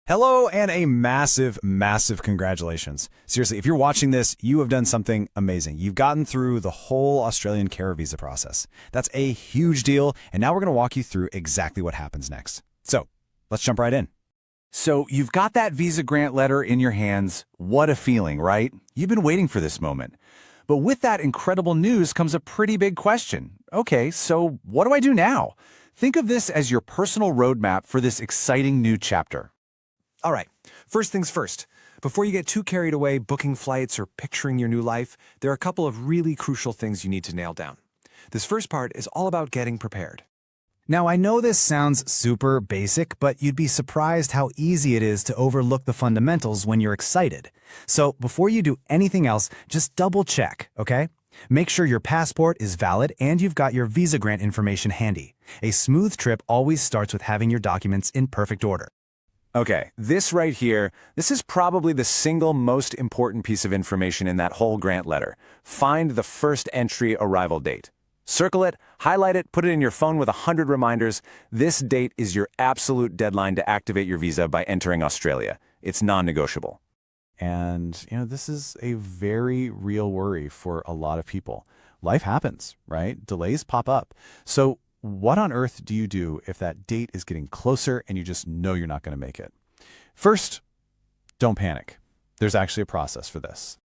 Hello and a massive, massive congratulations. Seriously, if you're watching this, you have done something amazing. You've gotten through the whole Australian care visa process. That's a huge deal, and now we're going to walk you through exactly what happens next. So, let's jump right in. So you've got that visa grant letter in your hands. What a feeling, right? You've been waiting for this moment. But with that incredible news comes a pretty big question. Okay, so what do I do now? Think of this as your personal roadmap for this exciting new chapter. All right, first things first. Before you get too carried away booking flights or picturing your new life, there are a couple of really crucial things you need to nail down. This first part is all about getting prepared. Now, I know this sounds super basic, but you'd be surprised how easy it is to overlook the fundamentals when you're excited. So before you do anything else, just double check, okay? Make sure your passport is valid and you've got your visa grant information handy. A smooth trip always starts with having your documents in perfect order. Okay, this right here, this is probably the single most important piece of information in that whole grant letter. Find the first entry arrival date. Circle it, highlight it, put it in your phone with 100 reminders. This date is your absolute deadline to activate your visa by entering Australia. It's non-negotiable. And, this is a very real worry for a lot of people. Life happens, right? Delays pop up. So what on earth do you do if that date is getting closer and you just know you're not going to make it? First, don't panic. There's actually a process for this.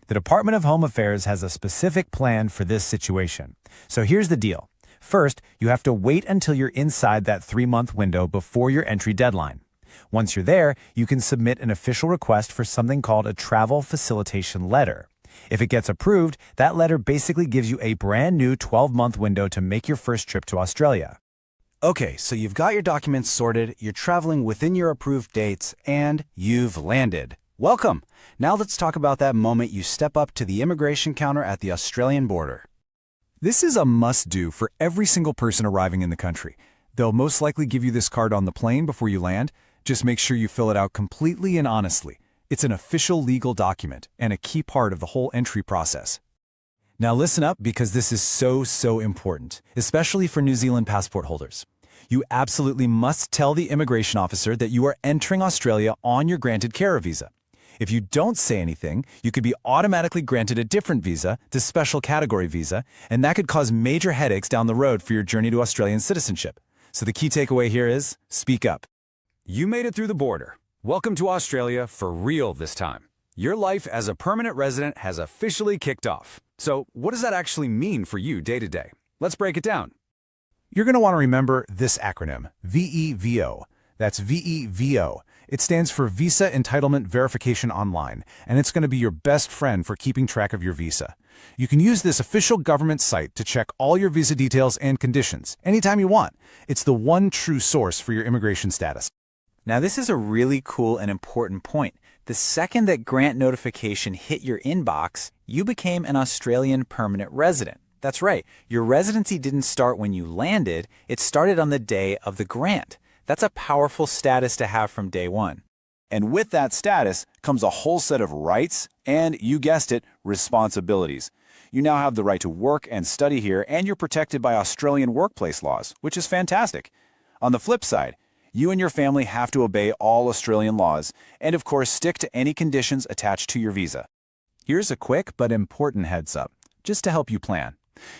The Department of Home Affairs has a specific plan for this situation. So here's the deal. First, you have to wait until you're inside that 3-month window before your entry deadline. Once you're there, you can submit an official request for something called a Travel Facilitation Letter. If it gets approved, that letter basically gives you a brand new 12-month window to make your first trip to Australia. Okay, so you've got your documents sorted, you're traveling within your approved dates, and you've landed. Welcome! Now let's talk about that moment you step up to the immigration counter at the Australian border. This is a must-do for every single person arriving in the country. They'll most likely give you this card on the plane before you land. Just make sure you fill it out completely and honestly. It's an official legal document and a key part of the whole entry process. Now listen up because this is so important, especially for New Zealand passport holders. You absolutely must tell the immigration officer that you are entering Australia on your granted carer visa. If you don't say anything, you could be automatically granted a different visa, the special category visa, and that could cause major headaches down the road for your journey to Australian citizenship. So the key takeaway here is, speak up. You made it through the border. Welcome to Australia for real this time. Your life as a permanent resident has officially kicked off. So what does that actually mean for you day to day? Let's break it down. You're going to want to remember this acronym, VEVO. That's VEVO. It stands for Visa Entitlement Verification Online, and it's going to be your best friend for keeping track of your visa. You can use this official government site to check all your visa details and conditions anytime you want. It's the one true source for your immigration status. Now, this is a really cool and important point. The second that grant notification hit your inbox, you became an Australian permanent resident. That's right. Your residency didn't start when you landed. It started on the day of the grant. That's a powerful status to have from day one. And with that status comes a whole set of rights and, you guessed it, responsibilities. You now have the right to work and study here, and you're protected by Australian workplace laws, which is fantastic. On the flip side, you and your family have to obey all Australian laws and, of course, stick to any conditions attached to your visa. Here's a quick but important heads up, just to help you plan.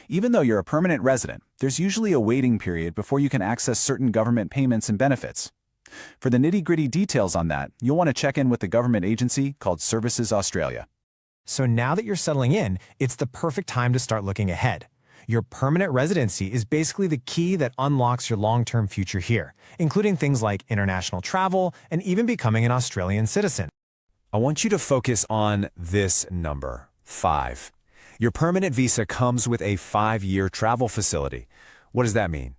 Even though you're a permanent resident, there's usually a waiting period before you can access certain government payments and benefits. For the nitty-gritty details on that, you'll want to check in with the government agency called Services Australia. So now that you're settling in, it's the perfect time to start looking ahead. Your permanent residency is basically the key that unlocks your long-term future here, including things like international travel and even becoming an Australian citizen. I want you to focus on this number, 5. Your permanent visa comes with a 5-year travel facility. What does that mean?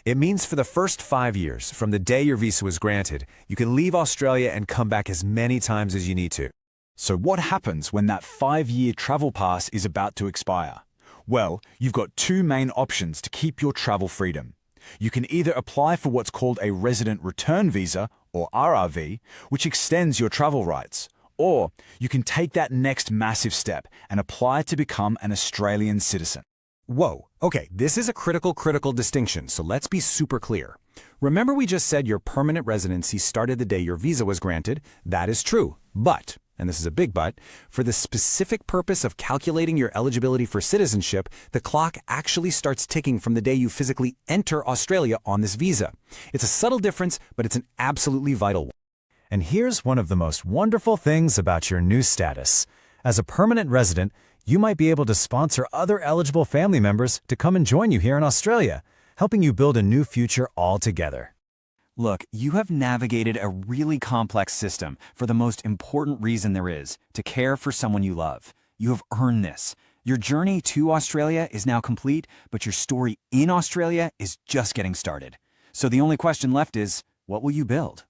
It means for the first 5 years, from the day your visa was granted, you can leave Australia and come back as many times as you need to. So what happens when that 5-year travel pass is about to expire? Well, you've got two main options to keep your travel freedom. You can either apply for what's called a Resident Return Visa, or RRV, which extends your travel rights. Or you can take that next massive step and apply to become an Australian citizen. Whoa, okay, this is a critical distinction, so let's be super clear. Remember we just said your permanent residency started the day your visa was granted? That is true, but, and this is a big but, for the specific purpose of calculating your eligibility for citizenship, the clock actually starts ticking from the day you physically enter Australia on this visa. It's a subtle difference, but it's an absolutely vital one. And here's one of the most wonderful things about your new status. As a permanent resident, you might be able to sponsor other eligible family members to come and join you here in Australia, helping you build a new future all together. Look, you have navigated a really complex system for the most important reason there is, to care for someone you love. You have earned this. Your journey to Australia is now complete, but your story in Australia is just getting started. So the only question left is, what will you build?